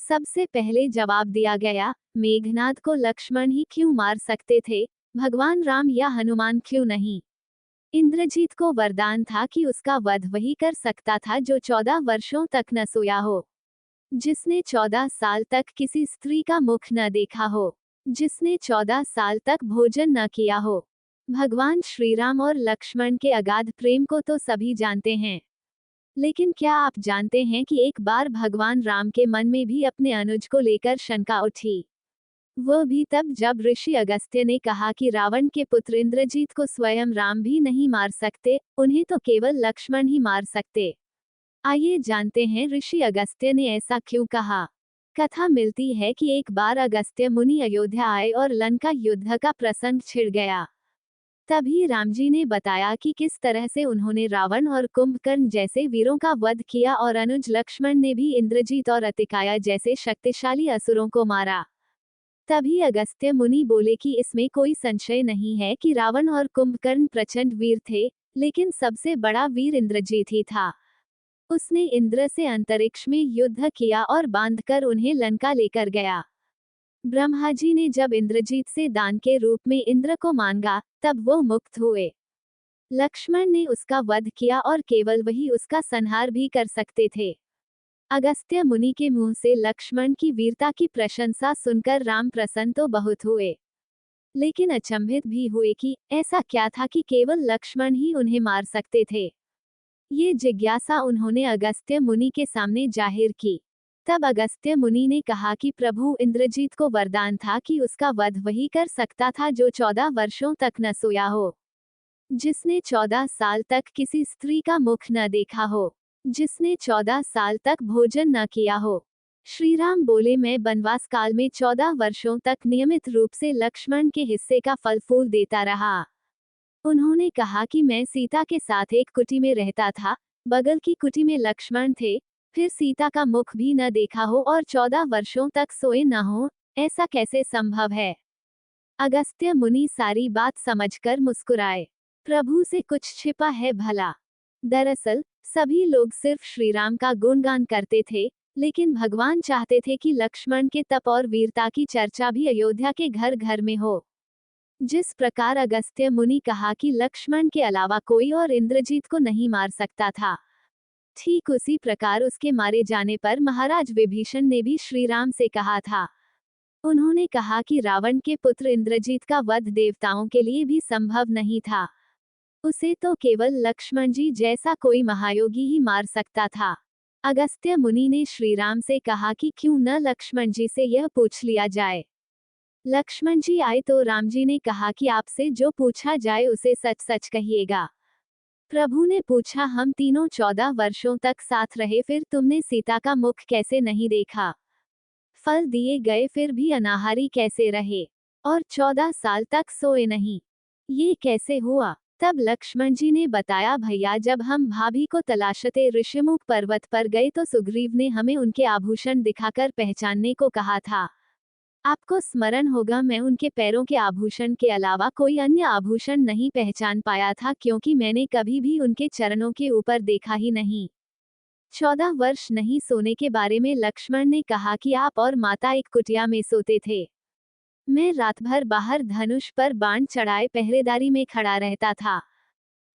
सबसे पहले जवाब दिया गया, मेघनाद को लक्ष्मण ही क्यों मार सकते थे, भगवान राम या हनुमान क्यों नहीं। इंद्रजीत को वरदान था कि उसका वध वही कर सकता था जो 14 वर्षों तक न सोया हो, जिसने 14 साल तक किसी स्त्री का मुख न देखा हो, जिसने 14 साल तक भोजन न किया हो। भगवान श्रीराम और लक्ष्मण के अगाध प्रेम को तो सभी जानते हैं, लेकिन क्या आप जानते हैं कि एक बार भगवान राम के मन में भी अपने अनुज को लेकर शंका उठी। वो भी तब जब ऋषि अगस्त्य ने कहा कि रावण के पुत्र इंद्रजीत को स्वयं राम भी नहीं मार सकते, उन्हें तो केवल लक्ष्मण ही मार सकते। आइए जानते हैं ऋषि अगस्त्य ने ऐसा क्यों कहा। कथा मिलती है कि एक बार अगस्त्य मुनि अयोध्या आए और लंका युद्ध का प्रसंग छिड़ गया। तभी रामजी ने बताया कि किस तरह से उन्होंने रावण और कुंभकर्ण जैसे वीरों का वध किया और अनुज लक्ष्मण ने भी इंद्रजीत और अतिकाया जैसे शक्तिशाली असुरों को मारा। तभी अगस्त्य मुनि बोले कि इसमें कोई संशय नहीं है कि रावण और कुंभकर्ण प्रचंड वीर थे, लेकिन सबसे बड़ा वीर इंद्रजीत ही था। उसने इंद्र से अंतरिक्ष में युद्ध किया और बांधकर उन्हें लंका लेकर गया। ब्रह्मा जी ने जब इंद्रजीत से दान के रूप में इंद्र को मांगा, तब वो मुक्त हुए। लक्ष्मण ने उसका वध किया और केवल वही उसका संहार भी कर सकते थे। अगस्त्य मुनि के मुंह से लक्ष्मण की वीरता की प्रशंसा सुनकर राम प्रसन्न तो बहुत हुए, लेकिन अचंभित भी हुए कि ऐसा क्या था कि केवल लक्ष्मण ही उन्हें मार सकते थे। ये जिज्ञासा उन्होंने अगस्त्य मुनि के सामने जाहिर की। तब अगस्त्य मुनि ने कहा कि प्रभु इंद्रजीत को वरदान था कि उसका वध वही कर सकता था जो 14 वर्षों तक न सोया हो, जिसने 14 साल तक किसी स्त्री का मुख न देखा हो, जिसने 14 साल तक भोजन न किया हो। श्री राम बोले, मैं वनवास काल में 14 वर्षों तक नियमित रूप से लक्ष्मण के हिस्से का फल फूल देता रहा। उन्होंने कहा कि मैं सीता के साथ एक कुटी में रहता था, बगल की कुटी में लक्ष्मण थे, फिर सीता का मुख भी न देखा हो और 14 वर्षों तक सोए न हो, ऐसा कैसे संभव है। अगस्त्य मुनि सारी बात समझकर मुस्कुराए। प्रभु से कुछ छिपा है भला। दरअसल सभी लोग सिर्फ श्रीराम का गुणगान करते थे, लेकिन भगवान चाहते थे कि लक्ष्मण के तप और वीरता की चर्चा भी अयोध्या के घर घर में हो। जिस प्रकार अगस्त्य मुनि कहा कि लक्ष्मण के अलावा कोई और इंद्रजीत को नहीं मार सकता था, ठीक उसी प्रकार उसके मारे जाने पर महाराज विभीषण ने भी श्रीराम से कहा था। उन्होंने कहा कि रावण के पुत्र इंद्रजीत का वध देवताओं के लिए भी संभव नहीं था, उसे तो केवल लक्ष्मण जी जैसा कोई महायोगी ही मार सकता था। अगस्त्य मुनि ने श्रीराम से कहा कि क्यों न लक्ष्मण जी से यह पूछ लिया जाए। लक्ष्मण जी आए तो राम जी ने कहा कि आपसे जो पूछा जाए उसे सच सच कहिएगा। प्रभु ने पूछा, हम तीनों 14 वर्षों तक साथ रहे, फिर तुमने सीता का मुख कैसे नहीं देखा। फल दिए गए फिर भी अनाहारी कैसे रहे, और 14 साल तक सोए नहीं, ये कैसे हुआ। तब लक्ष्मण जी ने बताया, भैया जब हम भाभी को तलाशते ऋषिमुख पर्वत पर गए तो सुग्रीव ने हमें उनके आभूषण दिखाकर पहचानने को कहा था। आपको स्मरण होगा, मैं उनके पैरों के आभूषण के अलावा कोई अन्य आभूषण नहीं पहचान पाया था, क्योंकि मैंने कभी भी उनके चरणों के ऊपर देखा ही नहीं। 14 वर्ष नहीं सोने के बारे में लक्ष्मण ने कहा कि आप और माता एक कुटिया में सोते थे। मैं रात भर बाहर धनुष पर बाण चढ़ाए पहरेदारी में खड़ा रहता था।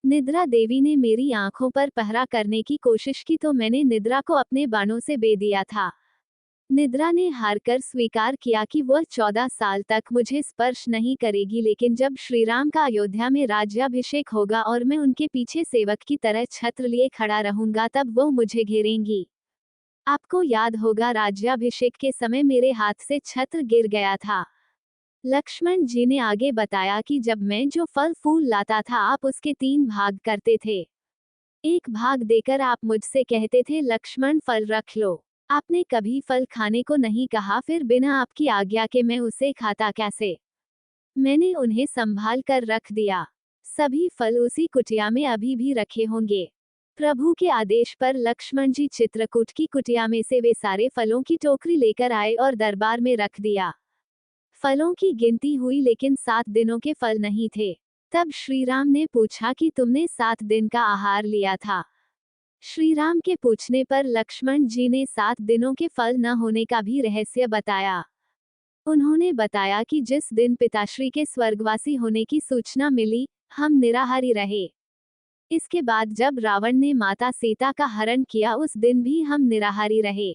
निद्रा देवी ने मेरी आंखों पर पहरा करने की कोशिश की तो मैंने निद्रा को अपने बाणों से बे दिया था। निद्रा ने हारकर स्वीकार किया कि वह 14 साल तक मुझे स्पर्श नहीं करेगी, लेकिन जब श्रीराम का अयोध्या में राज्याभिषेक होगा और मैं उनके पीछे सेवक की तरह छत्र लिए खड़ा रहूंगा, तब वो मुझे घेरेंगी। आपको याद होगा, राज्याभिषेक के समय मेरे हाथ से छत्र गिर गया था। लक्ष्मण जी ने आगे बताया कि जब मैं जो फल फूल लाता था, आप उसके 3 भाग करते थे। एक भाग देकर आप मुझसे कहते थे, लक्ष्मण फल रख लो। आपने कभी फल खाने को नहीं कहा, फिर बिना आपकी आज्ञा के मैं उसे खाता कैसे। मैंने उन्हें संभाल कर रख दिया। सभी फल उसी कुटिया में अभी भी रखे होंगे। प्रभु के आदेश पर लक्ष्मण जी चित्रकूट की कुटिया में से वे सारे फलों की टोकरी लेकर आए और दरबार में रख दिया। फलों की गिनती हुई, लेकिन 7 दिनों के फल नहीं थे। तब श्रीराम ने पूछा कि तुमने 7 दिन का आहार लिया था। श्री राम के पूछने पर लक्ष्मण जी ने 7 दिनों के फल न होने का भी रहस्य बताया। उन्होंने बताया कि जिस दिन पिताश्री के स्वर्गवासी होने की सूचना मिली, हम निराहारी रहे। इसके बाद जब रावण ने माता सीता का हरण किया, उस दिन भी हम निराहारी रहे।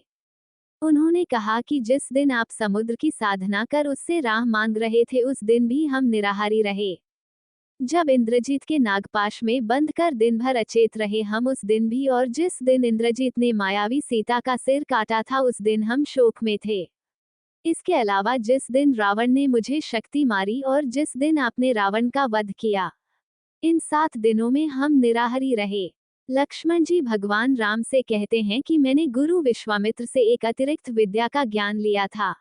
उन्होंने कहा कि जिस दिन आप समुद्र की साधना कर उससे राह मांग रहे थे, उस दिन भी हम निराहारी रहे। जब इंद्रजीत के नागपाश में बंद कर दिन भर अचेत रहे हम, उस दिन भी, और जिस दिन इंद्रजीत ने मायावी सीता का सिर काटा था, उस दिन हम शोक में थे। इसके अलावा जिस दिन रावण ने मुझे शक्ति मारी और जिस दिन आपने रावण का वध किया, इन 7 दिनों में हम निराहारी रहे। लक्ष्मण जी भगवान राम से कहते हैं कि मैंने गुरु विश्वामित्र से एक अतिरिक्त विद्या का ज्ञान लिया था।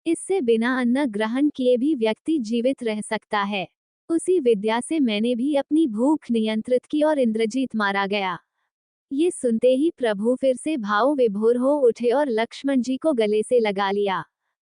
इससे बिना अन्न ग्रहण किए भी व्यक्ति जीवित रह सकता है। उसी विद्या से मैंने भी अपनी भूख नियंत्रित की और इंद्रजीत मारा गया। ये सुनते ही प्रभु फिर से भाव विभोर हो उठे और लक्ष्मण जी को गले से लगा लिया।